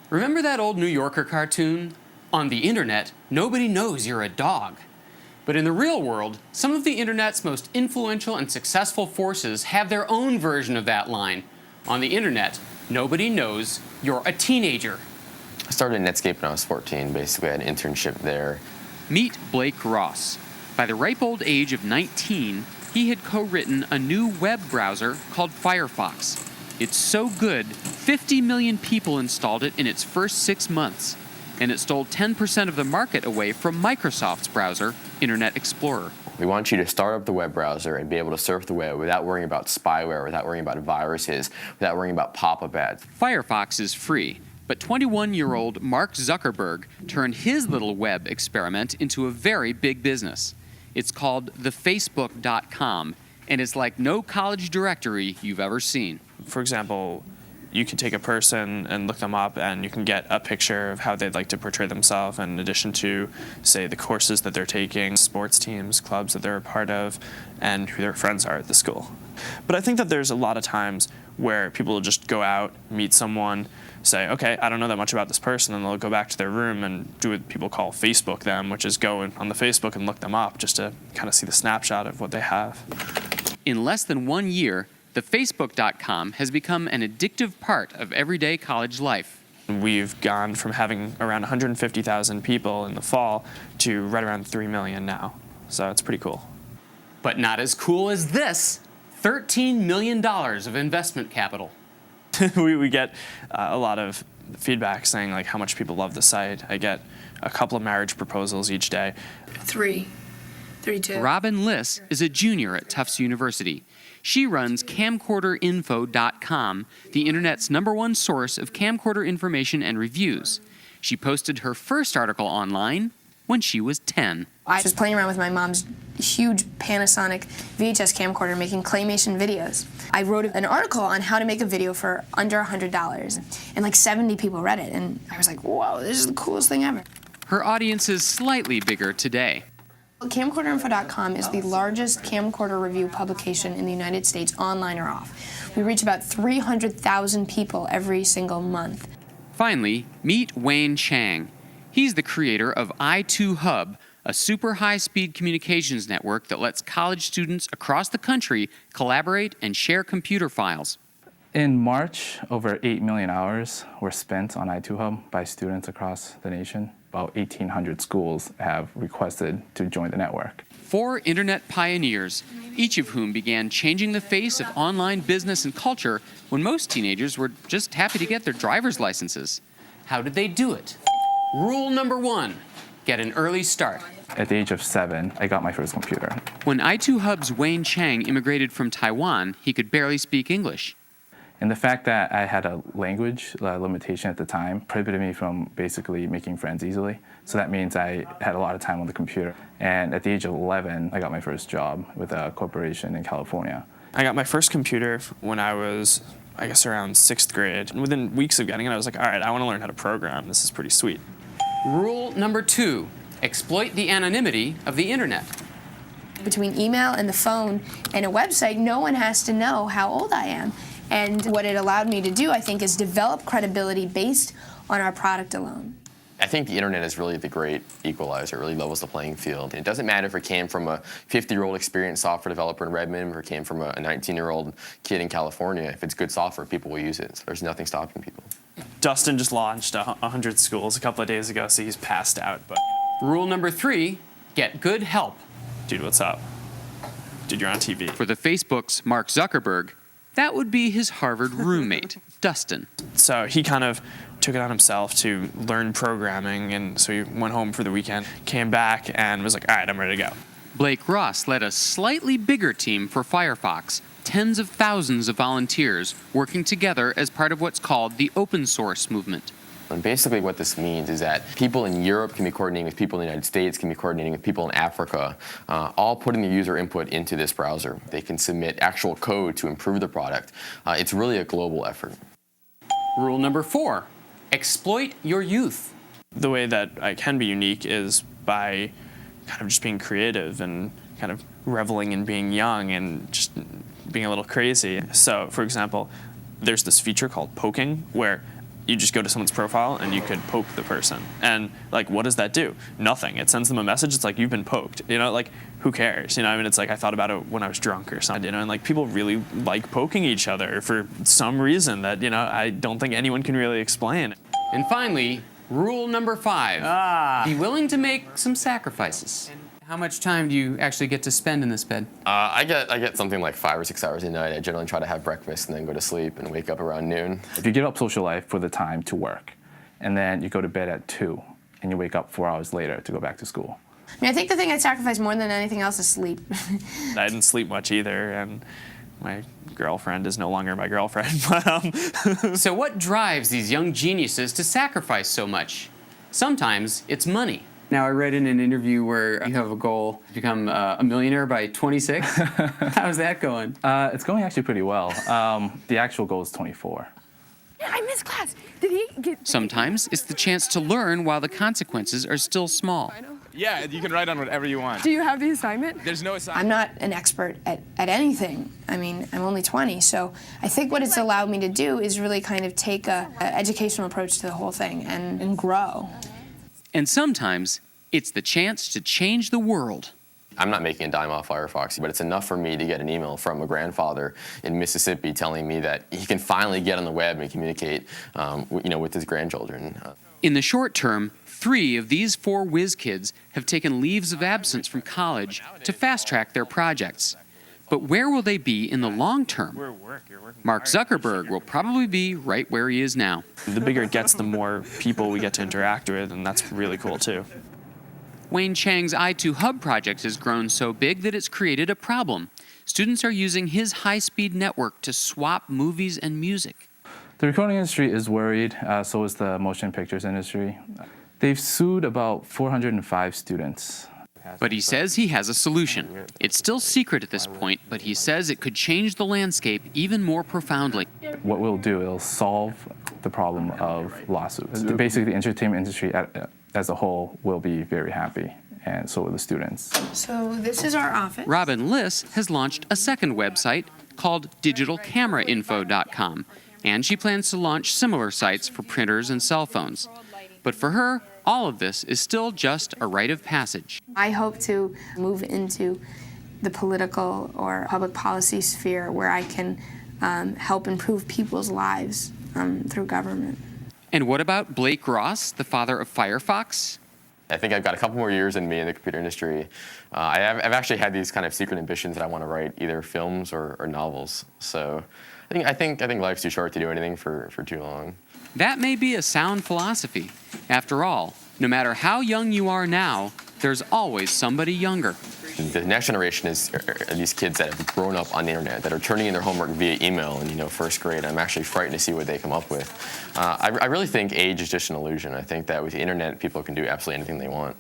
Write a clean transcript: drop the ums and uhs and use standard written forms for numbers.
Remember that old New Yorker cartoon? On the internet, nobody knows you're a dog. But in the real world, some of the internet's most influential and successful forces have their own version of that line. On the internet, nobody knows you're a teenager. I started at Netscape when I was 14. Basically, I had an internship there. Meet Blake Ross. By the ripe old age of 19, he had co-written a new web browser called Firefox. It's so good, 50 million people installed it in its first 6 months, and it stole 10% of the market away from Microsoft's browser, Internet Explorer. We want you to start up the web browser and be able to surf the web without worrying about spyware, without worrying about viruses, without worrying about pop-up ads. Firefox is free, but 21-year-old Mark Zuckerberg turned his little web experiment into a very big business. It's called thefacebook.com, and it's like no college directory you've ever seen. For example, you can take a person and look them up, and you can get a picture of how they'd like to portray themselves in addition to, say, the courses that they're taking, sports teams, clubs that they're a part of, and who their friends are at the school. But I think that there's a lot of times where people will just go out, meet someone, say, okay, I don't know that much about this person, and they'll go back to their room and do what people call Facebook them, which is go on the Facebook and look them up just to kind of see the snapshot of what they have. In less than 1 year, thefacebook.com has become an addictive part of everyday college life. We've gone from having around 150,000 people in the fall to right around 3 million now. So it's pretty cool. But not as cool as this, $13 million of investment capital. we get a lot of feedback saying like how much people love the site. I get a couple of marriage proposals each day. 32. Robin Liss is a junior at Tufts University. She runs camcorderinfo.com, the internet's #1 source of camcorder information and reviews. She posted her first article online when she was 10. I was playing around with my mom's huge Panasonic VHS camcorder making claymation videos. I wrote an article on how to make a video for under $100, and like 70 people read it, and I was like, whoa, this is the coolest thing ever. Her audience is slightly bigger today. Camcorderinfo.com is the largest camcorder review publication in the United States, online or off. We reach about 300,000 people every single month. Finally, meet Wayne Chang. He's the creator of i2Hub, a super high-speed communications network that lets college students across the country collaborate and share computer files. In March, over 8 million hours were spent on i2Hub by students across the nation. About 1,800 schools have requested to join the network. 4 internet pioneers, each of whom began changing the face of online business and culture when most teenagers were just happy to get their driver's licenses. How did they do it? Rule number 1, get an early start. At the age of 7, I got my first computer. When i2Hub's Wayne Chang immigrated from Taiwan, he could barely speak English. And the fact that I had a language limitation at the time prohibited me from basically making friends easily. So that means I had a lot of time on the computer. And at the age of 11, I got my first job with a corporation in California. I got my first computer when I was, I guess, around 6th grade. And within weeks of getting it, I was like, all right, I want to learn how to program. This is pretty sweet. Rule number 2, exploit the anonymity of the internet. Between email and the phone and a website, no one has to know how old I am. And what it allowed me to do, I think, is develop credibility based on our product alone. I think the internet is really the great equalizer. It really levels the playing field. And it doesn't matter if it came from a 50-year-old experienced software developer in Redmond or it came from a 19-year-old kid in California. If it's good software, people will use it. So there's nothing stopping people. Dustin just launched 100 schools a couple of days ago, so he's passed out. But Rule number 3, get good help. dude, what's up? Dude, you're on TV. For the Facebook's Mark Zuckerberg, that would be his Harvard roommate, Dustin. So he kind of took it on himself to learn programming, and so he went home for the weekend, came back, and was like, all right, I'm ready to go. Blake Ross led a slightly bigger team for Firefox, tens of thousands of volunteers working together as part of what's called the open source movement. And basically what this means is that people in Europe can be coordinating with people in the United States, can be coordinating with people in Africa, all putting the user input into this browser. They can submit actual code to improve the product. It's really a global effort. Rule number 4, exploit your youth. The way that I can be unique is by kind of just being creative and kind of reveling in being young and just being a little crazy. So, for example, there's this feature called poking where you just go to someone's profile and you could poke the person. And like, what does that do? Nothing. It sends them a message. It's like, you've been poked. You know, like, who cares? You know, I mean, it's like, I thought about it when I was drunk or something, you know, and like, people really like poking each other for some reason that, you know, I don't think anyone can really explain. And finally, rule number 5. Be willing to make some sacrifices. How much time do you actually get to spend in this bed? I get something like 5 or 6 hours a night. I generally try to have breakfast and then go to sleep and wake up around noon. If you give up social life for the time to work, and then you go to bed at 2, and you wake up 4 hours later to go back to school. I mean, I think the thing I'd sacrifice more than anything else is sleep. I didn't sleep much either, and my girlfriend is no longer my girlfriend. But, So what drives these young geniuses to sacrifice so much? Sometimes it's money. Now, I read in an interview where you have a goal to become a millionaire by 26. How's that going? It's going actually pretty well. The actual goal is 24. I missed class. Did he get... Sometimes it's the chance to learn while the consequences are still small. Yeah, you can write on whatever you want. Do you have the assignment? There's no assignment. I'm not an expert at anything. I mean, I'm only 20, so I think what it's allowed me to do is really kind of take a educational approach to the whole thing and grow. And sometimes it's the chance to change the world. I'm not making a dime off Firefox, but it's enough for me to get an email from a grandfather in Mississippi telling me that he can finally get on the web and communicate, with his grandchildren. In the short term, 3 of these 4 whiz kids have taken leaves of absence from college to fast-track their projects. But where will they be in the long term? Mark Zuckerberg will probably be right where he is now. the bigger it gets, the more people we get to interact with, and that's really cool too. Wayne Chang's I2 Hub project has grown so big that it's created a problem. Students are using his high-speed network to swap movies and music. The recording industry is worried, so is the motion pictures industry. They've sued about 405 students. But he says he has a solution. It's still secret at this point, but he says it could change the landscape even more profoundly. What we'll do, it'll solve the problem of lawsuits. Basically, the entertainment industry as a whole will be very happy, and so will the students. So this is our office. Robin Liss has launched a second website called digitalcamerainfo.com, and she plans to launch similar sites for printers and cell phones. But for her, all of this is still just a rite of passage. I hope to move into the political or public policy sphere where I can help improve people's lives through government. And what about Blake Ross, the father of Firefox? I think I've got a couple more years in me in the computer industry. I've actually had these kind of secret ambitions that I want to write either films or novels. So I think life's too short to do anything for too long. That may be a sound philosophy. After all, no matter how young you are now, there's always somebody younger. The next generation is these kids that have grown up on the internet, that are turning in their homework via email in first grade. I'm actually frightened to see what they come up with. I really think age is just an illusion. I think that with the internet, people can do absolutely anything they want.